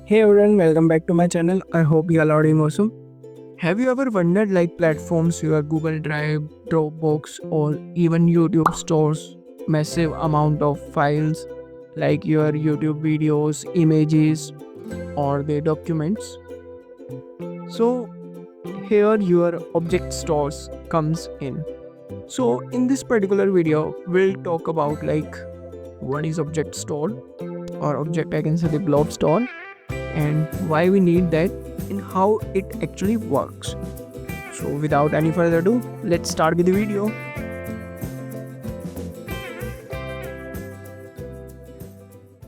Hey everyone, welcome back to my channel. I hope you all are doing awesome. Have you ever wondered like platforms your Google Drive, Dropbox, or even YouTube stores massive amount of files like your YouTube videos, images, or the documents? So here your object stores comes in. So in this particular video, we'll talk about like what is object store or object I can say the blob store and why we need that and how it actually works. So without any further ado, let's start with the video.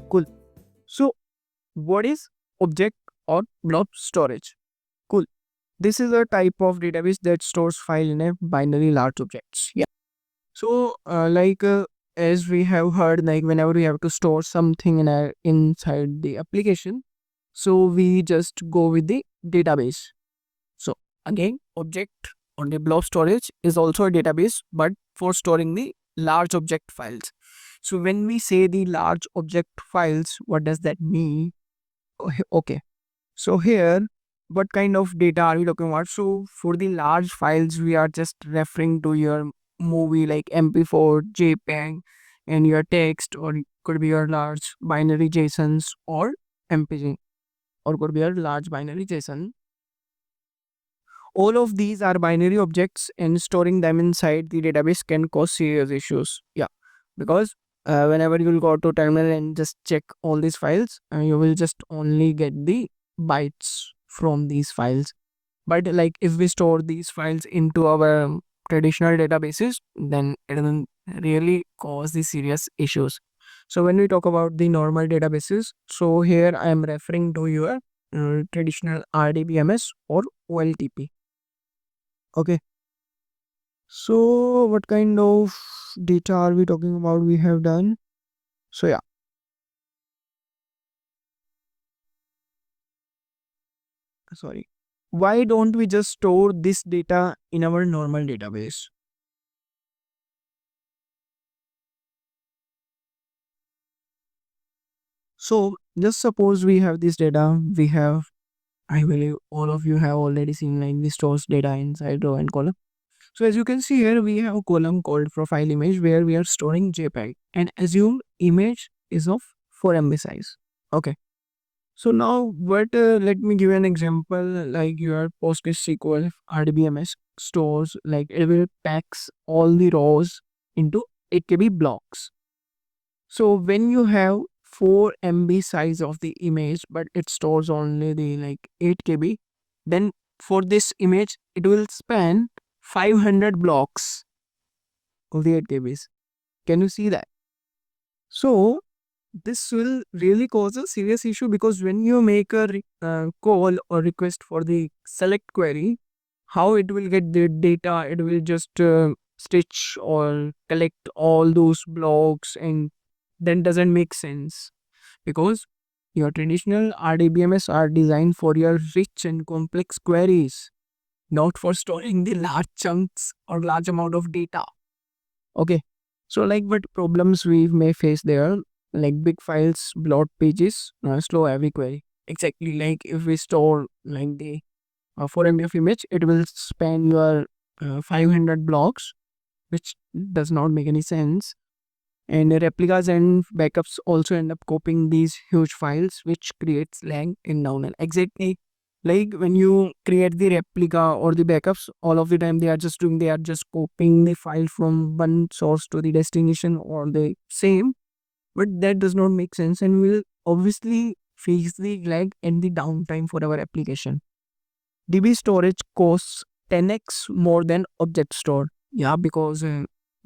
Cool. So what is object or blob storage? Cool. This is a type of database that stores file in a binary large objects. Yeah. So as we have heard, like whenever we have to store something in a inside the application, so we just go with the database. So again, object on the blob storage is also a database, but for storing the large object files. So when we say the large object files, what does that mean? Okay. So here, what kind of data are we talking about? So for the large files, we are just referring to your movie like MP4, JPEG, and your text, or it could be your large binary JSONs or MPG, or could be your large binary JSON. All of these are binary objects and storing them inside the database can cause serious issues. Yeah, because whenever you will go to terminal and just check all these files, you will just only get the bytes from these files. But like if we store these files into our traditional databases, then it will really cause the serious issues. So when we talk about the normal databases, so here I am referring to your traditional RDBMS or OLTP. Okay. So what kind of data are we talking about we have done? So yeah, sorry. Why don't we just store this data in our normal database? So just suppose we have this data, I believe all of you have already seen like the stores data inside row and column. So as you can see here, we have a column called profile image where we are storing JPEG and assume image is of 4 MB size. Okay. So now let me give you an example like your PostgreSQL RDBMS stores like it will packs all the rows into 8 KB blocks. So when you have 4 MB size of the image but it stores only the like 8 KB, then for this image it will span 500 blocks of the 8 KBs. Can you see that? So this will really cause a serious issue because when you make a call or request for the select query, how it will get the data, it will just stitch or collect all those blocks and then doesn't make sense because your traditional RDBMS are designed for your rich and complex queries, not for storing the large chunks or large amount of data. Okay. So like what problems we may face there, like big files, bloat pages, slow every query. Exactly like if we store like the 4 MB of image, it will span your 500 blocks, which does not make any sense. And replicas and backups also end up copying these huge files, which creates lag in download. Exactly like when you create the replica or the backups, all of the time they are just copying the file from one source to the destination or the same, but that does not make sense and will obviously face the lag and the downtime for our application. DB storage costs 10x more than object store. Yeah, because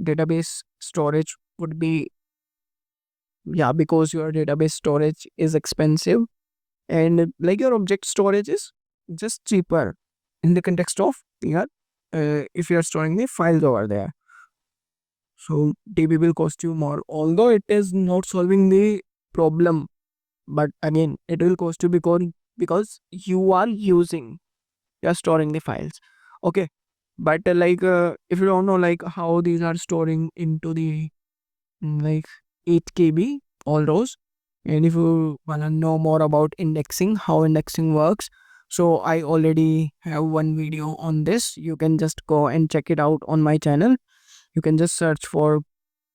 database storage would be, yeah, because your database storage is expensive and like your object storage is just cheaper in the context of yeah, if you are storing the files over there. So DB will cost you more, although it is not solving the problem. But again, it will cost you because you are using, you are storing the files. Okay, but if you don't know like how these are storing into the like 8 KB all rows. And if you wanna know more about indexing, how indexing works, so I already have one video on this. You can just go and check it out on my channel. You can just search for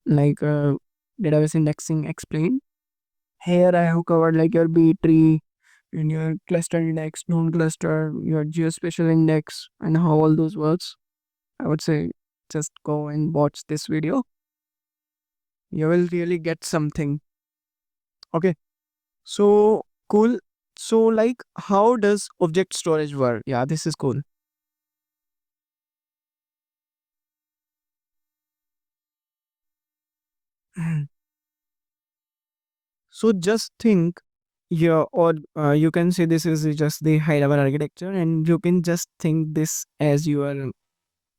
like database indexing explained. Here I have covered like your B tree and your cluster index, non-cluster, your geospatial index, and how all those works. I would say just go and watch this video. You will really get something. Okay. So cool. So like how does object storage work? Yeah, this is cool. So just think, yeah, or you can say this is just the high level architecture, and you can just think this as your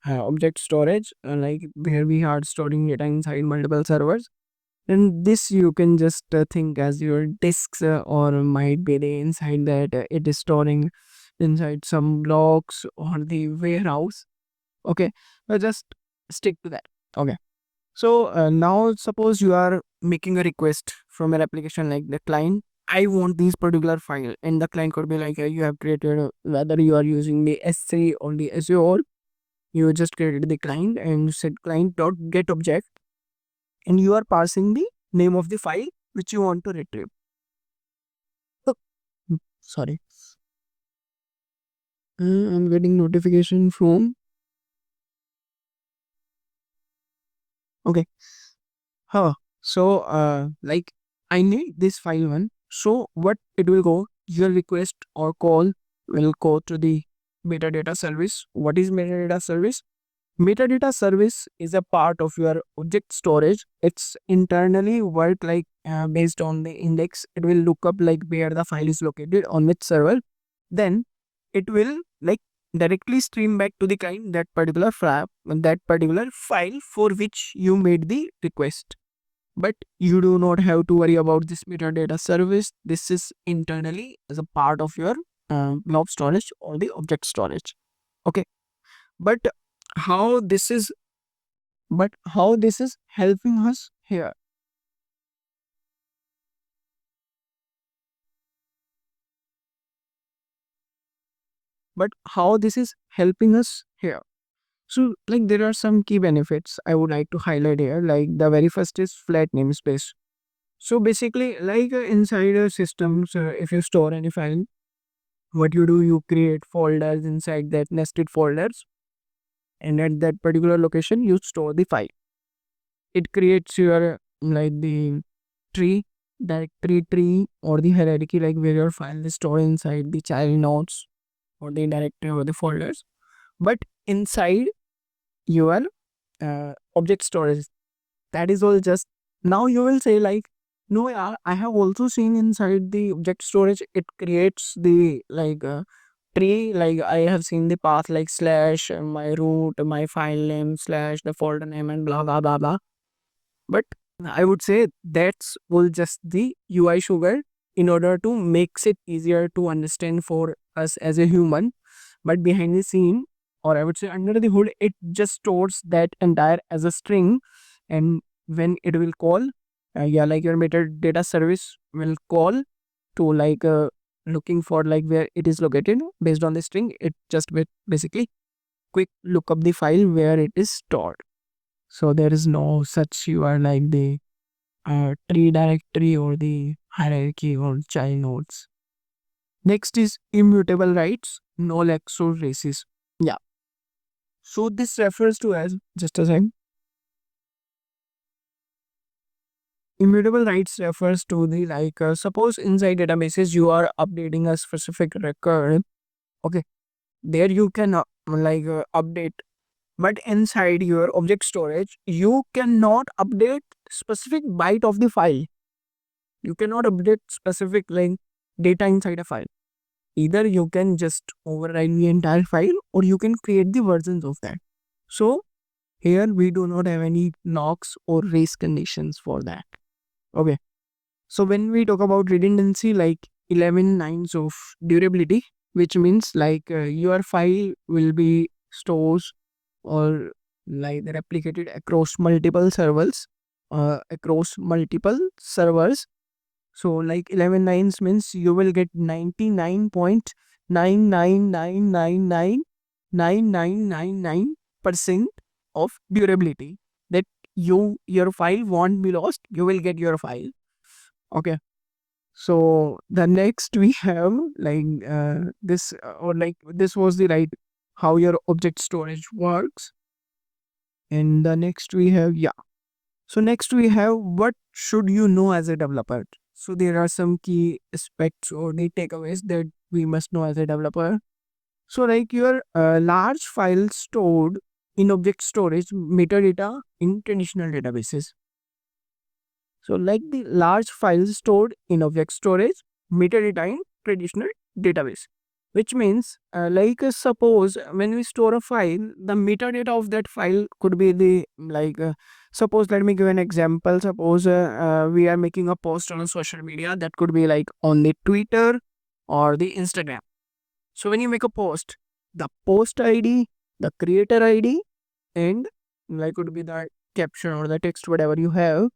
object storage, like where we are storing data inside multiple servers. And this you can just think as your disks, or might be the inside that it is storing inside some blocks or the warehouse. Okay, just stick to that. Okay. So now suppose you are making a request from an application like the client. I want this particular file, and the client could be like, you have created, whether you are using the S3 or the Azure, you just created the client and you said client dot get object, and you are passing the name of the file which you want to retrieve. So, sorry, I'm getting notification from. Okay. Huh. So, like, I need this file one. So, what it will go, your request or call will go to the metadata service. What is metadata service? Metadata service is a part of your object storage. It's internally work like based on the index. It will look up like where the file is located on which server. Then it will like directly stream back to the client that particular file for which you made the request. But you do not have to worry about this metadata service. This is internally as a part of your blob storage or the object storage. Okay. But how this is how this is helping us here? But how this is helping us here? So like there are some key benefits I would like to highlight here. Like the very first is flat namespace. So basically like inside a system, so if you store any file, what you do, you create folders inside that nested folders, and at that particular location you store the file. It creates your like the tree, directory tree, or the hierarchy, like where your file is stored inside the child nodes or the directory or the folders. But inside your object storage, that is all just. Now you will say like, no, yeah, I have also seen inside the object storage it creates the like tree. Like I have seen the path like slash my root, my file name, slash the folder name, and blah blah blah blah. But I would say that's all just the UI sugar in order to makes it easier to understand for us as a human. But behind the scene, or I would say under the hood, it just stores that entire as a string. And when it will call, yeah, like your metadata service will call to like looking for like where it is located based on the string. It just basically quick look up the file where it is stored. So there is no such you are like the tree directory or the hierarchy or child nodes. Next is immutable rights, no lex or races. Yeah. So this refers to as just a second. Immutable rights refers to the like suppose inside databases you are updating a specific record. Okay, there you can update, but inside your object storage you cannot update specific byte of the file. You cannot update specific like data inside a file. Either you can just override the entire file or you can create the versions of that. So here we do not have any knocks or race conditions for that. Okay. So when we talk about redundancy, like 11 nines of durability, which means like your file will be stores or like replicated across multiple servers, So like 11 nines means you will get 99.9999999% of durability, that your file won't be lost, you will get your file. Okay. So the next we have like this or like this was the right how your object storage works. And the next we have, yeah, so next we have what should you know as a developer. So there are some key aspects or the takeaways that we must know as a developer. So like your large files stored in object storage metadata in traditional databases. So like the large files stored in object storage metadata in traditional database, which means suppose when we store a file, the metadata of that file could be the suppose, let me give an example. Suppose we are making a post on a social media, that could be like on the Twitter or the Instagram. So when you make a post, the post ID, the creator ID, and like could be the caption or the text, whatever you have,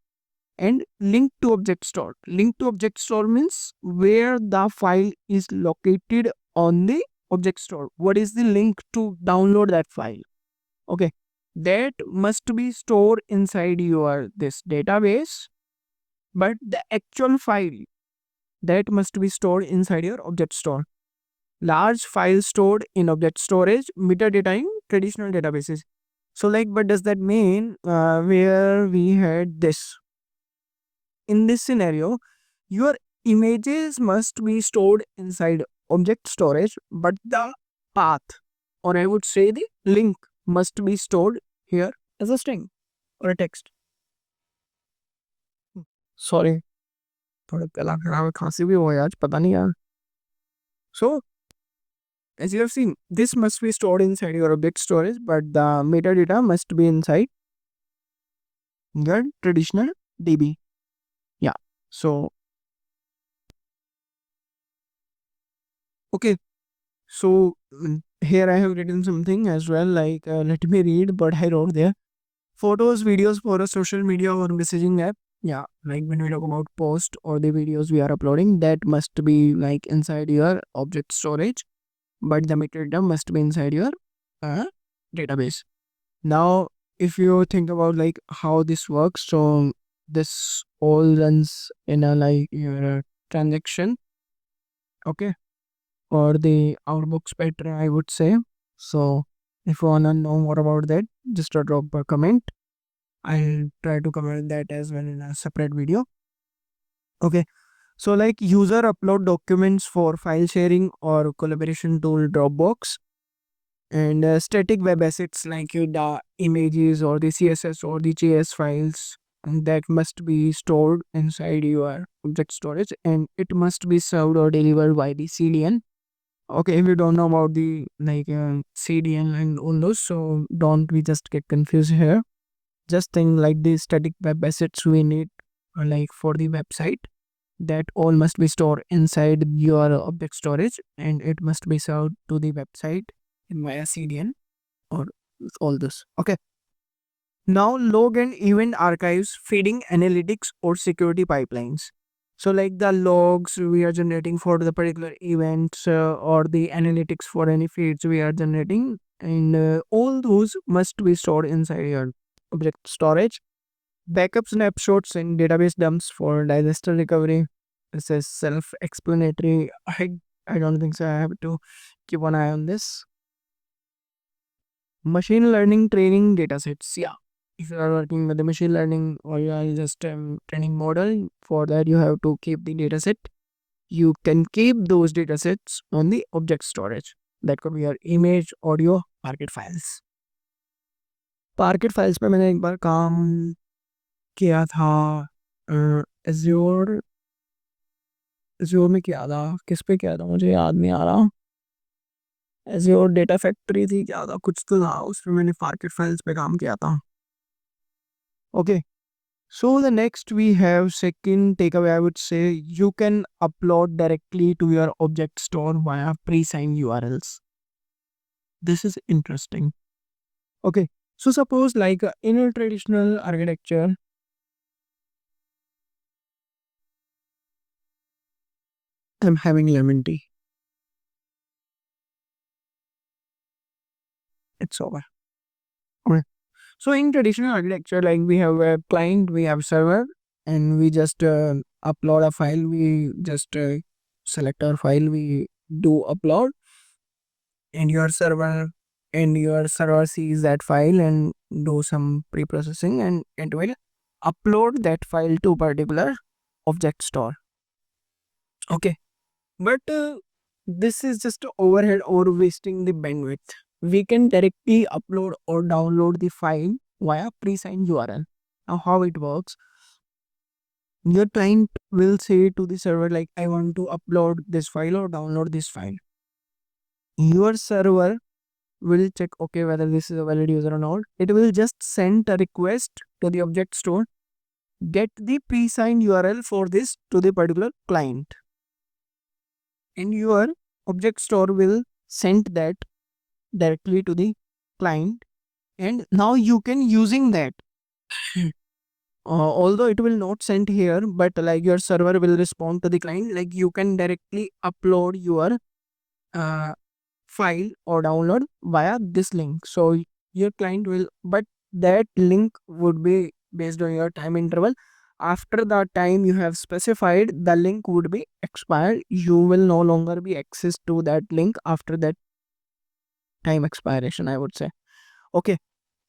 and link to object store. Link to object store means where the file is located on the object store. What is the link to download that file? Okay, that must be stored inside your this database, but the actual file that must be stored inside your object store. Large files stored in object storage, metadata in traditional databases. So like, what does that mean? Where we had this, in this scenario, your images must be stored inside object storage, but the path, or I would say the link, must be stored here as a string or a text. Sorry, थोड़ा गला खराब है, खांसी भी हो गया आज, पता नहीं यार. So as you have seen, this must be stored inside your object storage, but the metadata must be inside your traditional DB. Yeah. So okay. So here I have written something as well. Like let me read what I wrote there. Photos, videos for a social media or messaging app. Yeah, like when we talk about post or the videos we are uploading, that must be like inside your object storage, but the metadata must be inside your uh, database. Now, if you think about like how this works, so this all runs in a like your transaction, okay, or the outbox pattern, I would say. So if you wanna know more about that, just drop a comment. I'll try to cover that as well in a separate video. Okay, so like user upload documents for file sharing or collaboration tool Dropbox, and static web assets like the images or the CSS or the JS files, and that must be stored inside your object storage, and it must be served or delivered by the CDN. Okay, if you don't know about the CDN and all those, so don't we just get confused here. Just think like the static web assets we need like for the website, that all must be stored inside your object storage, and it must be served to the website in via CDN or all this. Okay. Now log and event archives, feeding analytics or security pipelines. So like the logs we are generating for the particular events or the analytics for any feeds we are generating, and all those must be stored inside your object storage. Backup snapshots and database dumps for disaster recovery. This is self-explanatory. I don't think so. I have to keep an eye on this. Machine learning training datasets. Yeah. If you are working with the machine learning or you are just training model, for that you have to keep the dataset. You can keep those datasets on the object storage. That could be your image, audio, Parquet files. Parquet files पे मैंने एक बार काम किया था. Azure azure में किया था. किस पे किया था मुझे याद नहीं आ रहा. एज्योर डेटा फैक्ट्री थी, क्या था, कुछ तो था, उसमें मैंने पार्केट फाइल्स पे काम किया था. Okay. So the next we have second takeaway, I would say you can upload directly to your object store via pre-signed URLs. This is interesting. Okay. So suppose like in a traditional architecture, I'm having lemon tea. It's over. Okay. So in traditional architecture, like we have a client, we have server, and we just upload a file. We just select our file. We do upload, and your server sees that file and do some pre-processing, and it will upload that file to particular object store. Okay. But this is just overhead or wasting the bandwidth. We can directly upload or download the file via pre-signed URL. Now, how it works? Your client will say to the server like, I want to upload this file or download this file. Your server will check okay whether this is a valid user or not. It will just send a request to the object store, get the pre-signed URL for this to the particular client, and your object store will send that directly to the client, and now you can using that. Although it will not send here, but like your server will respond to the client, like you can directly upload your uh, file or download via this link. So your client will, but that link would be based on your time interval. After the time you have specified, the link would be expired. You will no longer be access to that link after that time expiration, I would say. Okay.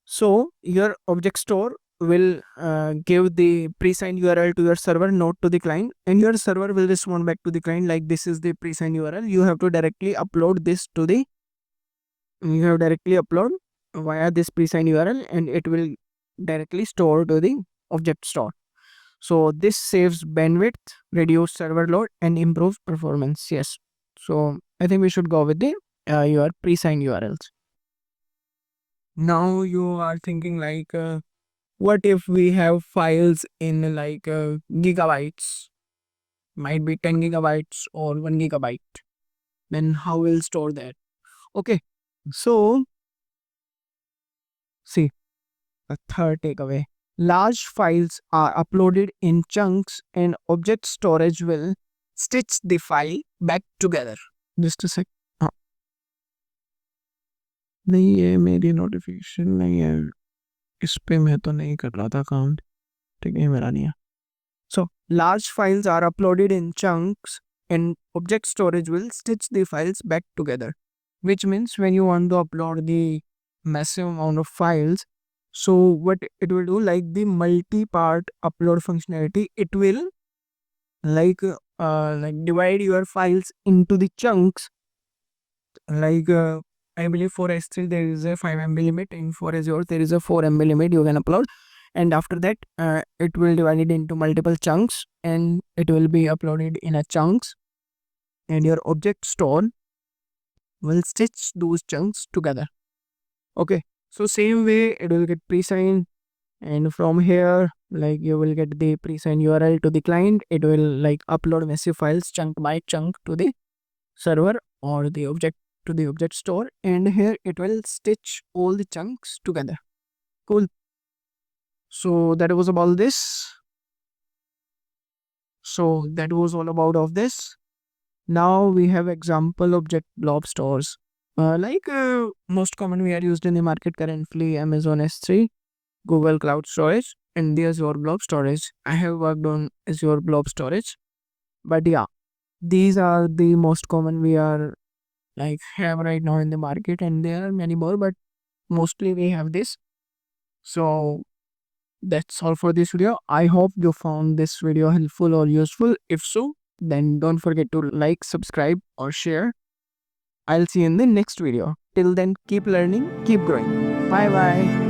So your object store will give the pre-signed URL to your server, not to the client, and your server will respond back to the client like this is the pre-signed URL. You have to directly upload this to the you have directly upload via this pre-signed URL, and it will directly store to the object store. So this saves bandwidth, reduce server load, and improves performance. Yes. So I think we should go with the your pre-signed URLs. Now you are thinking like, what if we have files in like gigabytes, might be 10 gigabytes or 1 gigabyte? Then how will store that? Okay, so see, a third takeaway. Large files are uploaded in chunks and object storage will stitch the file back together. Just a sec. हाँ, नहीं ये मेरी notification नहीं है, इस पे मैं तो नहीं कर रहा था काम, ठीक है मेरा नहीं है. So large files are uploaded in chunks and object storage will stitch the files back together. Which means when you want to upload the massive amount of files, so what it will do, like the multi-part upload functionality, it will like divide your files into the chunks. Like I believe for S3 there is a 5 MB limit, and for Azure there is a 4 MB limit you can upload, and after that it will divide it into multiple chunks and it will be uploaded in a chunks, and your object store will stitch those chunks together. Okay, so same way it will get pre-signed, and from here like you will get the pre-signed URL to the client. It will like upload massive files chunk by chunk to the server or the object to the object store, and here it will stitch all the chunks together. Cool. So that was about this. So that was all about of this. Now we have example object blob stores. Most common we are used in the market currently, Amazon S3, Google Cloud Storage, and the Azure Blob Storage. I have worked on Azure Blob Storage, but yeah, these are the most common we are like have right now in the market, and there are many more, but mostly we have this. So that's all for this video. I hope you found this video helpful or useful. If so, then don't forget to like, subscribe, or share. I'll see you in the next video. Till then, keep learning, keep growing. Bye bye.